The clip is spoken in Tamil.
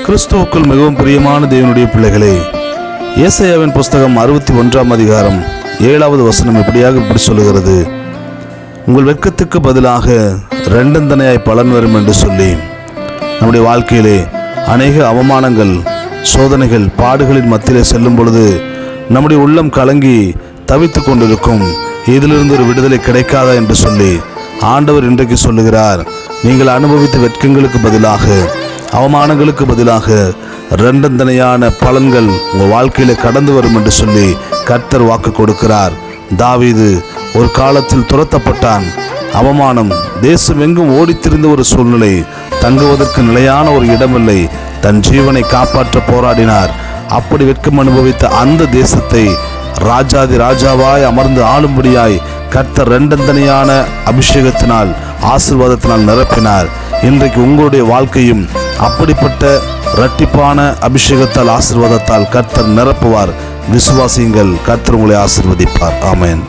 கிறிஸ்துவுக்குள் மிகவும் பிரியமான தேவனுடைய பிள்ளைகளே, ஏசாயாவின் புஸ்தகம் 61ஆம் அதிகாரம் 7வது வசனம் இப்படி சொல்லுகிறது: உங்கள் வெட்கத்துக்கு பதிலாக ரெண்டந்தனையாய் பலன் வரும் என்று சொல்லி. நம்முடைய வாழ்க்கையிலே அநேக அவமானங்கள், சோதனைகள், பாடுகளின் மத்தியிலே செல்லும் பொழுது நம்முடைய உள்ளம் கலங்கி தவித்து கொண்டிருக்கும். இதிலிருந்து ஒரு விடுதலை கிடைக்காதா என்று சொல்லி ஆண்டவர் இன்றைக்கு சொல்லுகிறார், நீங்கள் அனுபவித்த வெட்கங்களுக்கு பதிலாக, அவமானங்களுக்கு பதிலாக ரெண்டந்தனையான பலன்கள் உங்கள் வாழ்க்கையில கடந்து வரும் என்று சொல்லி கர்த்தர் வாக்கு கொடுக்கிறார். தாவீது ஒரு காலத்தில் துரத்தப்பட்டான். அவமானம், தேசம் எங்கும் ஓடித்திருந்த ஒரு சூழ்நிலை, தங்குவதற்கு நிலையான ஒரு இடமில்லை. தன் ஜீவனை காப்பாற்ற போராடினார். அப்படி வெட்கம் அனுபவித்த அந்த தேசத்தை ராஜாதி ராஜாவாய் அமர்ந்து ஆளும்படியாய் கர்த்தர் ரெண்டந்தனையான அபிஷேகத்தினால், ஆசீர்வாதத்தினால் நிரப்பினார். இன்றைக்கு உங்களுடைய வாழ்க்கையும் அப்படிப்பட்ட இரட்டிப்பான அபிஷேகத்தால், ஆசீர்வாதத்தால் கர்த்தர் நிரப்புவார். விசுவாசியுங்கள், கர்த்தர் உங்களை ஆசீர்வதிப்பார். ஆமென்.